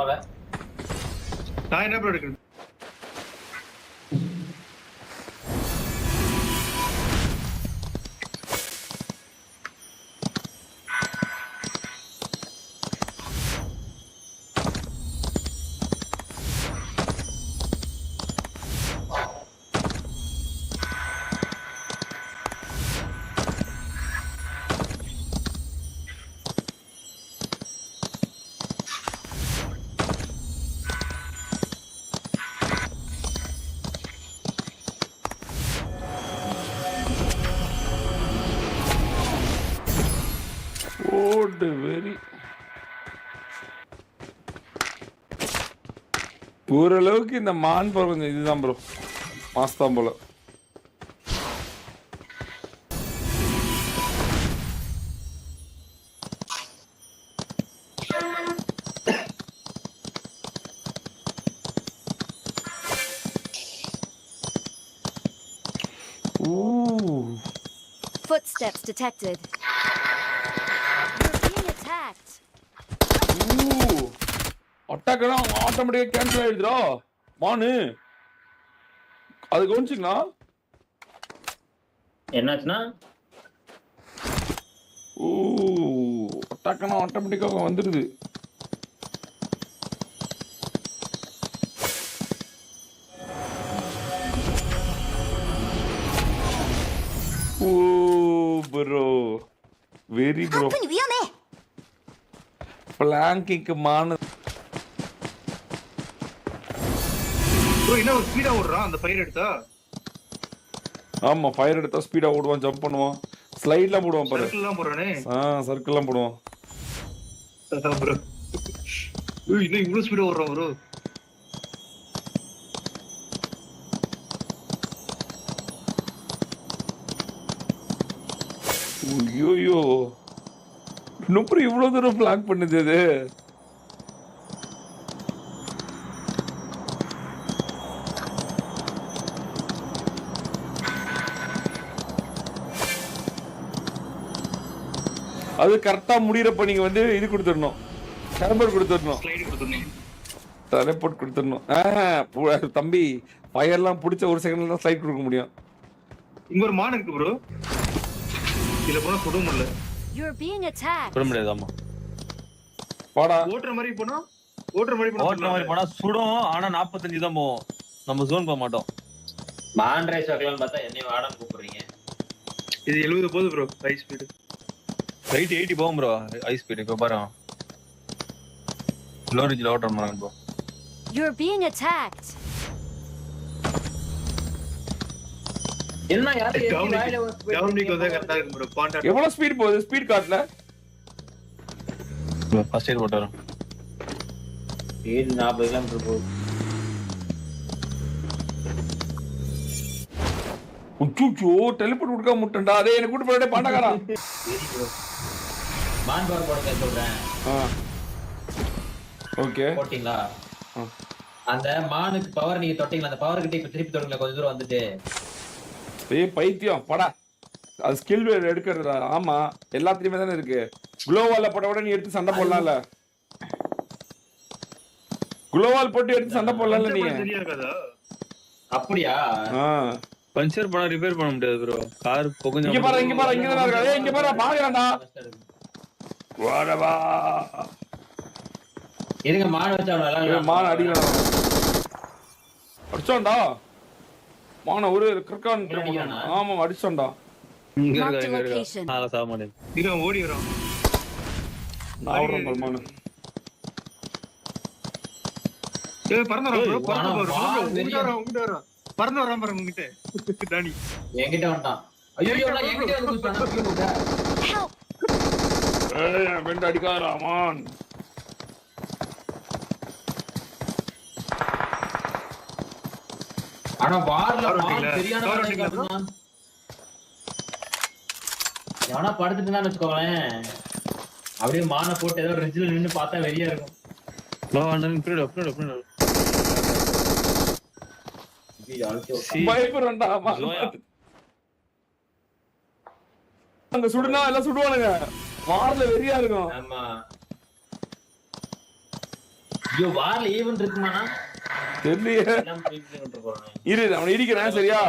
நான் என்ன ப்ரோ எடுக்கிறேன்? வெரி ஓரளவுக்கு இந்த மான் போல கொஞ்சம் இதுதான் ப்ரோ, மாஸ்தான் போல. Footsteps detected. You're being attacked. அட்டாக்னா ஆட்டோமேட்டிக்கா கேன்சல் ஆயிடுதுடா மானு. அது கவனிச்சிங்களா என்னாச்சுன்னா? அட்டாக்னா ஆட்டோமேட்டிக்கா வந்துடுது. Bro very bro. பிளாங்கிக்கு மானு ப்ரோ என்ன ஒரு ஸ்பீடா ஓடுறான் அந்த ஃபயர் எடுத்தா? ஆமா, ஃபயர் எடுத்தா ஸ்பீடா ஓடுவான், ஜம்ப் பண்ணுவான், ஸ்லைட்லாம் போடுவான் பாரு. சர்க்கிள்லாம் போறானே. சர்க்கிள்லாம் போடுவான். அதான் ப்ரோ. இன்னும் இவ்வளவு ஸ்பீடா ஓடுறான் ப்ரோ. ஐயோ, இன்னும் இவ்வளவு தூரம் பிளாக் பண்ணுது அது. அது கரெக்டா முடியறப்ப நீங்க வந்து இது கொடுத்துடணும், டெலபோர்ட் கொடுத்துடணும், ஸ்லைடு கொடுத்துடணும், டெலபோர்ட் கொடுத்துடணும். தம்பி ஃபயர்லாம் பிடிச்ச ஒரு செகண்ட்ல தான் ஸ்லைட் கொடுக்க முடியும். இங்க ஒரு மான் இருக்கு ப்ரோ, இதுல போனா சுட முடியல. You're being attacked. சுட முடியாதாமா? பாடா ஓட்டுற மாதிரி போனா சுடும். ஆனா 45 தான் போவோம், நம்ம ஜோன் போக மாட்டோம். மான் ரேஸ் வைக்கலாம்னு பார்த்தா என்னையும் வாடான்னு கூப்பிடுறீங்க. இது 70 போகுது ப்ரோ ஹை ஸ்பீடு. ரைட் 80 போகும் ப்ரோ ஹை ஸ்பீடு. இப்போ பாரு லோ ரேஞ்சில் ஓட்டுற மாதிரி ப்ரோ. You're being attacked. என்ன யாரு டவுனிக்கு வந்து கரெக்ட்டா இருக்கு ப்ரோ. பாண்டா எவ்வளவு ஸ்பீட் போகுது? ஸ்பீட் காட்டல. ஃபர்ஸ்ட் எய்ட் போட்டாரு. ஸ்பீட் 40 கிலோமீட்டர் போகுது. உச்சுச்சோ, டெலிபோர்ட் கொடுக்க முட்டண்டா. அதே என்ன கூட்டி போறடே பாண்டகாரா. மான் பவர் போட சொல்றேன். ஓகே போட்டிங்களா? அந்த மானுக்கு பவர் நீங்க தொட்டீங்களா? அந்த பவர் கிட்ட இப்ப திருப்பி தொடுங்க, கொஞ்சம் தூரம் வந்துட்டு. ஏய் பைத்தியம் படா, அது ஸ்கில் எடுக்கிறதுடா. ஆமா, எல்லாத்துலயுமே தானே இருக்கு. குளோவால போட்ட உடனே நீ எடுத்து சண்டை போடலாம்ல. குளோவால் போட்டு எடுத்து சண்டை போடலாம்ல நீ. தெரியாதா? அப்படியா? பஞ்சர் பண்ணா ரிப்பேர் பண்ண முடியாது ப்ரோ. கார் புகஞ்சு இங்க பாரு, இங்க பாரு, இங்க தான் இருக்கா. ஏய் இங்க பாரு, பாருடா. வாடா. இருங்க, மான் வச்சா நல்லா. மான் அடிக்கலாம். அடிச்சோண்டா மானை ஒரு கிர்கான். ஆமா அடிச்சோண்டா. இங்க Marked a இருக்கா, இங்க இருக்கா. location. நாளை சாமானே. இவன் ஓடி வரான். நான் ஓடுறேன் மானு. ஏய் பறந்து வரான் ப்ரோ, பறந்து வானம் வரான். வெளிய. உங்க வரான். பறந்து வரான் பாருங்க உங்கிட்ட. டானி என்கிட்ட வந்துட்டான். ஐயோ நான் என்கிட்ட வந்து குதிச்சானா? Help. ஏய் வெண்ட அடிக்காதடா மான். ஆனா வார்ல மான் இல்ல. சரியான கவர் படம் அடிக்கல காட்டுறான். எவனா படுத்துட்டு இருந்தான்னு வச்சுக்கோங்களேன், அப்படியே மானை போட்டு ஏதோ ரிட்ஜில் நின்னு பார்த்தா வெளியா இருக்கும். வா அண்ணன் பின்னாடி பின்னாடி பின்னாடி. பயப்படுறேன்டா மான். அங்க சுடுனா எல்லாம் சுடுவானுங்க. வார்ல வெறியா இருக்கும். ஆமா ஐயோ வார்ல ஈவென்ட் இருக்குமாண்ணா? தெரியலையே. எல்லாம் ப்ரீமியம் கொண்டு போறேன். இரு அவனை இடிக்கிறேன் சரியா?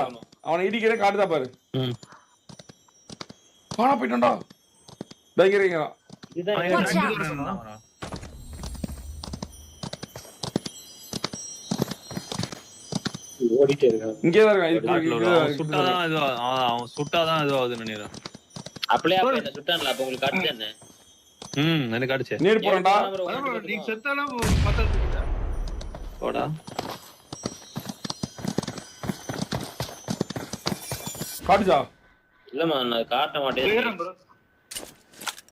அவனை இடிக்கிறேன் காட்டுதா பாரு. காணா போயிட்டான்டா. தைக்கிறீங்க. இதுதான் Watch out. ஓடிட்டே இருக்கான். இங்கே தான் இருக்கான். அவன் சுட்டாதான் இது அவன் சுட்டாதான் இது ஆகுதுன்னு நினைக்கிறேன். அப்படியே அப்ப என்ன சுட்டான்ல அப்ப உங்களுக்கு காட்டுது என்ன? எனக்கு அடிச்சே நேர் போறான்டா. நீங்க செத்தாலும் பத்தா போடா. காட்டுச்சா? இல்லம்மா நான் காட்ட மாட்டேன். ப்ரோ